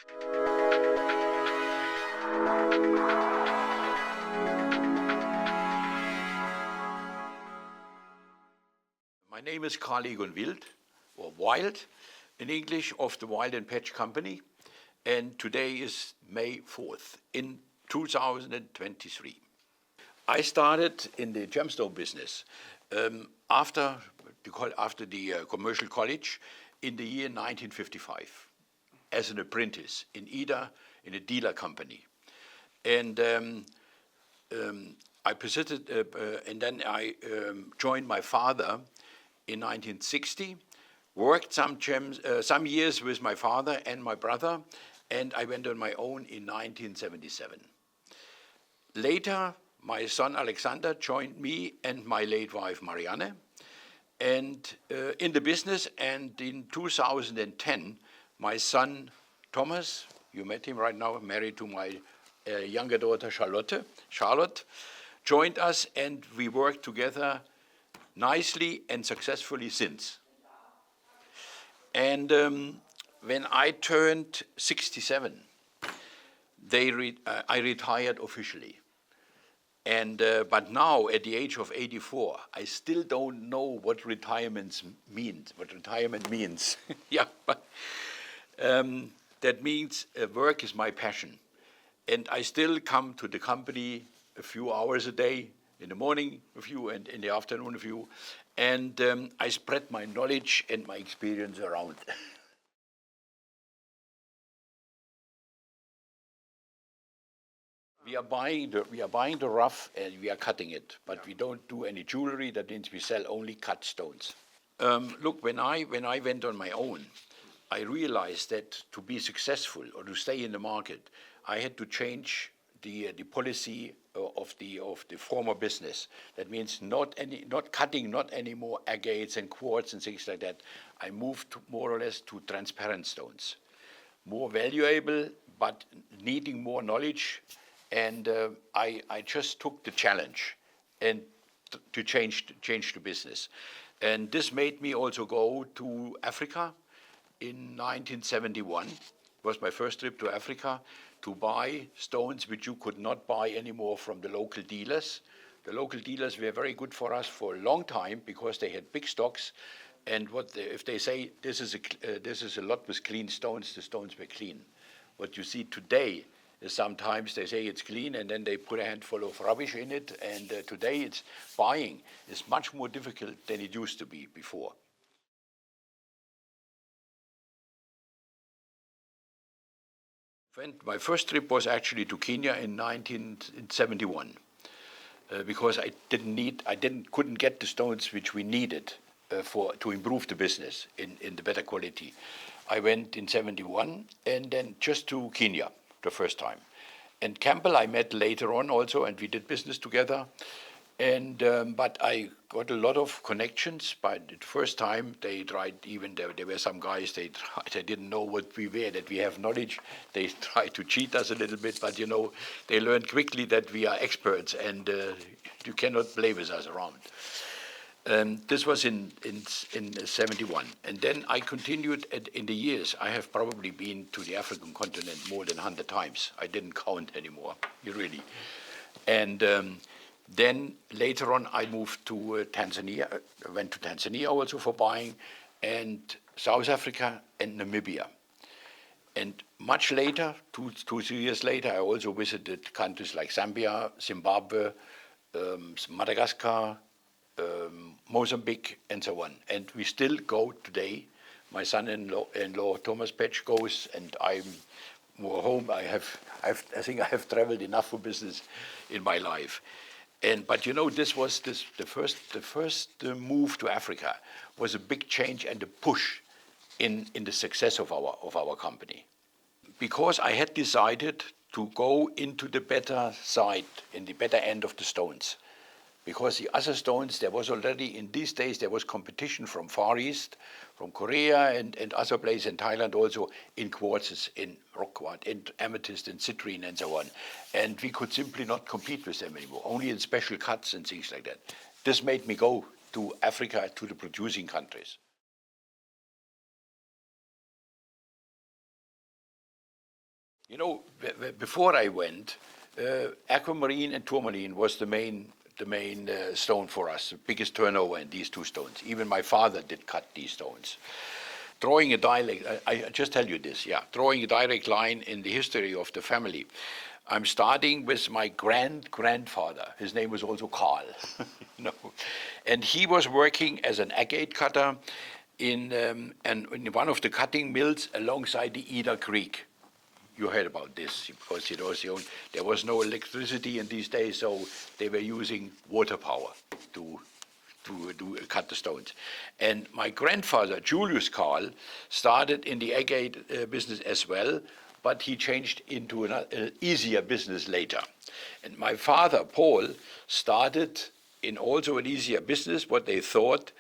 My name is Karl Egon or Wild, in English, of the Wild and Patch Company, and today is May 4th in 2023. I started in the gemstone business after the commercial college in the year 1955 as an apprentice in Ida in a dealer company. And I visited, and then I joined my father in 1960, worked some years with my father and my brother, and I went on my own in 1977. Later, my son Alexander joined me and my late wife Marianne, and in the business. And in 2010, my son Thomas, you met him right now, married to my younger daughter Charlotte, joined us, and we worked together nicely and successfully since. And when I turned 67, I retired officially. And but now, at the age of 84, I still don't know what retirement means. Yeah, but that means work is my passion, and I still come to the company a few hours a day, in the morning a few and in the afternoon a few, and I spread my knowledge and my experience around. We are buying the rough and we are cutting it, but we don't do any jewelry. That means we sell only cut stones. Look, when I went on my own, I realized that to be successful or to stay in the market, I had to change the policy of the former business. That means not cutting, not any more agates and quartz and things like that. I moved more or less to transparent stones, more valuable but needing more knowledge. And I just took the challenge and to change the business. And this made me also go to Africa in 1971. It was my first trip to Africa to buy stones which you could not buy anymore from the local dealers. The local dealers were very good for us for a long time because they had big stocks. And if they say this is a lot with clean stones, the stones were clean. What you see today is sometimes they say it's clean and then they put a handful of rubbish in it. And today buying is much more difficult than it used to be before. My first trip was actually to Kenya in 1971 because I couldn't get the stones which we needed to improve the business in the better quality. I went in 71 and then just to Kenya the first time. And Campbell I met later on also, and we did business together. And but I got a lot of connections. By the first time, they tried, even there were some guys, they didn't know what we were, that we have knowledge. They tried to cheat us a little bit, but they learned quickly that we are experts, and you cannot play with us around. This was in 71. And then I continued in the years. I have probably been to the African continent more than 100 times. I didn't count anymore, really. And then later on, I moved to Tanzania. I went to Tanzania also for buying, and South Africa and Namibia. And much later, 3 years later, I also visited countries like Zambia, Zimbabwe, Madagascar, Mozambique, and so on. And we still go today. My son-in-law Thomas Petch goes, and I'm more home. I think I have traveled enough for business in my life. But this was the first move to Africa was a big change and a push in the success of our company, because I had decided to go into the better side, in the better end of the stones. Because the other stones, there was already, in these days, there was competition from Far East, from Korea and other places, in Thailand also, in quartzes, in rock quartz, in amethyst and citrine and so on. And we could simply not compete with them anymore, only in special cuts and things like that. This made me go to Africa, to the producing countries. You know, before I went, aquamarine and tourmaline was the main stone for us, the biggest turnover in these two stones. Even my father did cut these stones. Drawing a direct, I just tell you this, yeah, drawing a direct line in the history of the family. I'm starting with my grandfather. His name was also Karl, you know, and he was working as an agate cutter in one of the cutting mills alongside the Eder Creek. You heard about this because there was no electricity in these days, so they were using water power to cut the stones. And my grandfather, Julius Karl, started in the agate business as well, but he changed into an easier business later. And my father, Paul, started in also an easier business, what they thought,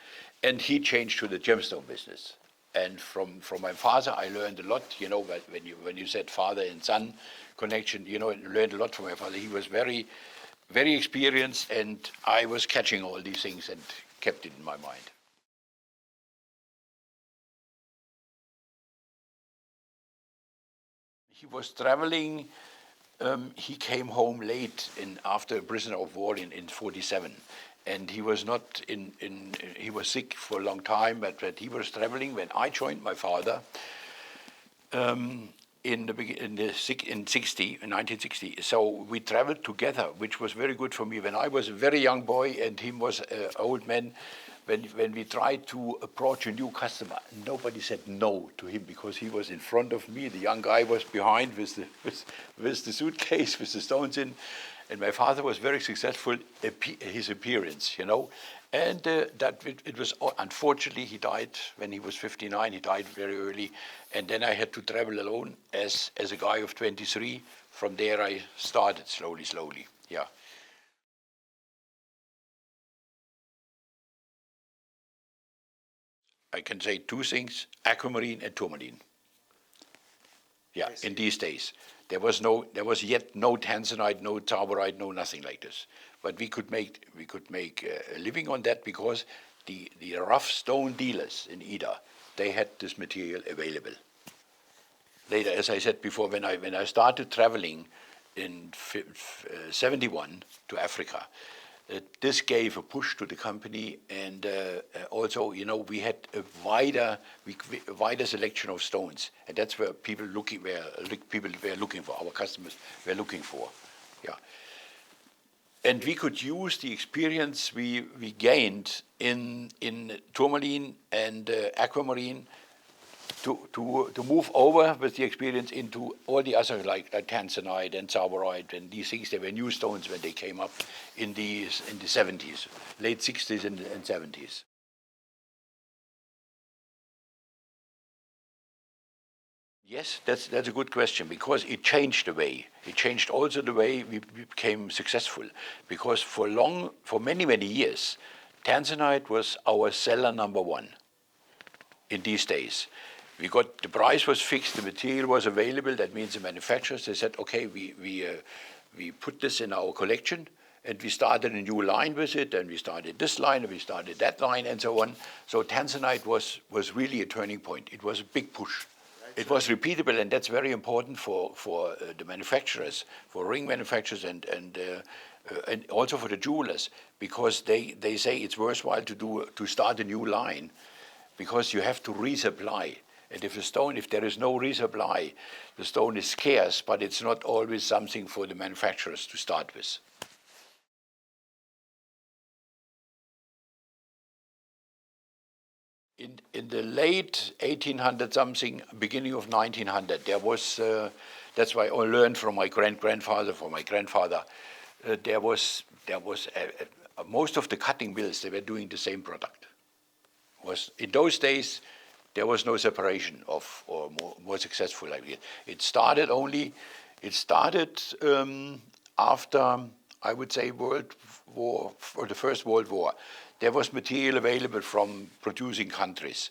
and he changed to the gemstone business. And from my father, I learned a lot. You know, when you said father and son connection, you know, I learned a lot from my father. He was very, very experienced, and I was catching all these things and kept it in my mind. He was traveling. He came home late after a prisoner of war in 47, and he was not he was sick for a long time, but he was traveling when I joined my father in 1960. So we traveled together, which was very good for me. When I was a very young boy and he was an old man, when we tried to approach a new customer, nobody said no to him because he was in front of me. The young guy was behind with the suitcase with the stones in, and my father was very successful his appearance, you know. And it was, unfortunately, he died when he was 59. He died very early, and then I had to travel alone as a guy of 23. From there, I started slowly, yeah. I can say two things: aquamarine and tourmaline. Yeah, in these days, there was yet no tanzanite, no tarbarite, no nothing like this. But we could make a living on that because the rough stone dealers in Ida, they had this material available. Later, as I said before, when I started traveling in 71 to Africa, this gave a push to the company, and also, you know, we had a wider selection of stones, and that's where people were looking for. Our customers were looking for, yeah. And we could use the experience we gained in tourmaline and aquamarine to move over with the experience into all the other, like tanzanite and tsavorite and these things. They were new stones when they came up in the 70s, late 60s and 70s. Yes, that's a good question because it changed the way. It changed also the way we became successful. Because for many years, tanzanite was our seller number one in these days. The price was fixed, the material was available. That means the manufacturers, they said, okay, we put this in our collection, and we started a new line with it, and we started this line, and we started that line, and so on. So tanzanite was really a turning point. It was a big push. It was repeatable, and that's very important for the manufacturers, for ring manufacturers, and also for the jewelers, because they say it's worthwhile to start a new line, because you have to resupply. And if there is no resupply, the stone is scarce, but it's not always something for the manufacturers to start with. In the late 1800 something, beginning of 1900, there was, that's why I learned from my grandfather, most of the cutting mills, they were doing the same product. In those days, there was no separation or more successful like it. It started after, I would say, World War, or the First World War. There was material available from producing countries,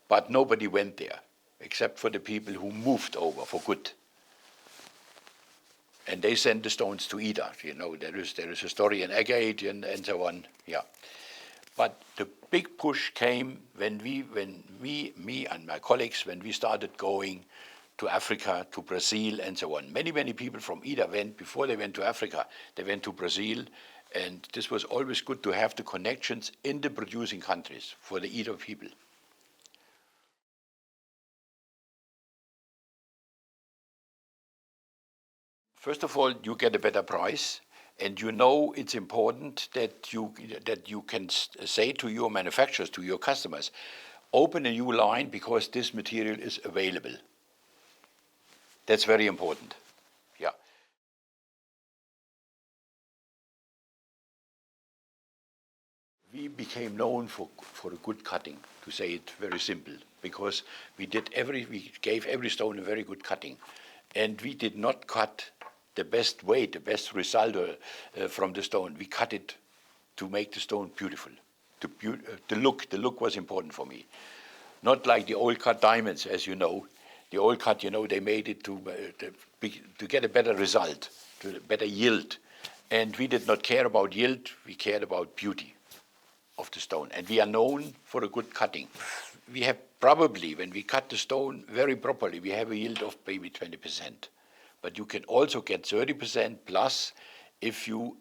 but nobody went there, except for the people who moved over for good. And they sent the stones to Ida. You know, there is a story in agate and so on. Yeah. But the big push came when me and my colleagues, when we started going to Africa, to Brazil, and so on. Many, many people from Ida went, before they went to Africa, they went to Brazil, and this was always good to have the connections in the producing countries for the Ida people. First of all, you get a better price, and you know it's important that you can say to your manufacturers, to your customers, open a new line because this material is available. That's very important. Yeah. We became known for a good cutting, to say it very simple, because we gave every stone a very good cutting, and we did not cut the best weight, the best result from the stone. We cut it to make the stone beautiful. The look was important for me. Not like the old cut diamonds, as you know. The old cut, they made it to get a better result, to a better yield. And we did not care about yield, we cared about beauty of the stone. And we are known for a good cutting. We have probably, when we cut the stone very properly, we have a yield of maybe 20%. But you can also get 30% plus if you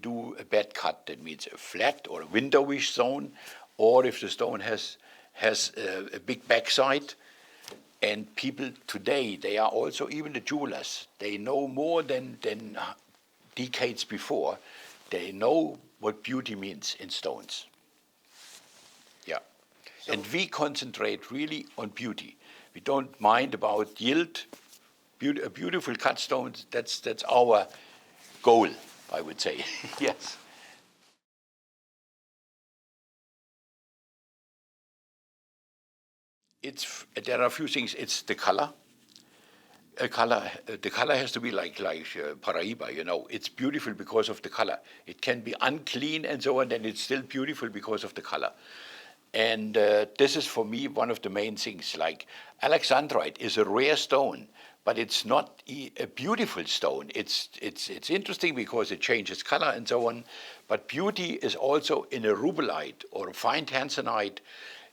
do a bad cut. That means a flat or a windowish stone, or if the stone has a big backside. And people today, they are also, even the jewelers, they know more than decades before. They know what beauty means in stones. Yeah. So, and we concentrate really on beauty. We don't mind about yield. A beautiful cut stone, that's our goal, I would say. Yes. There are a few things. It's the color. The color has to be like Paraíba. It's beautiful because of the color. It can be unclean and so on, and it's still beautiful because of the color. And this is for me one of the main things. Like Alexandrite is a rare stone, but it's not a beautiful stone. It's interesting because it changes color and so on. But beauty is also in a rubellite or a fine tanzanite,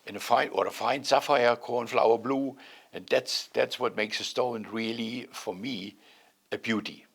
in a fine sapphire, cornflower blue, and that's what makes a stone really, for me, a beauty.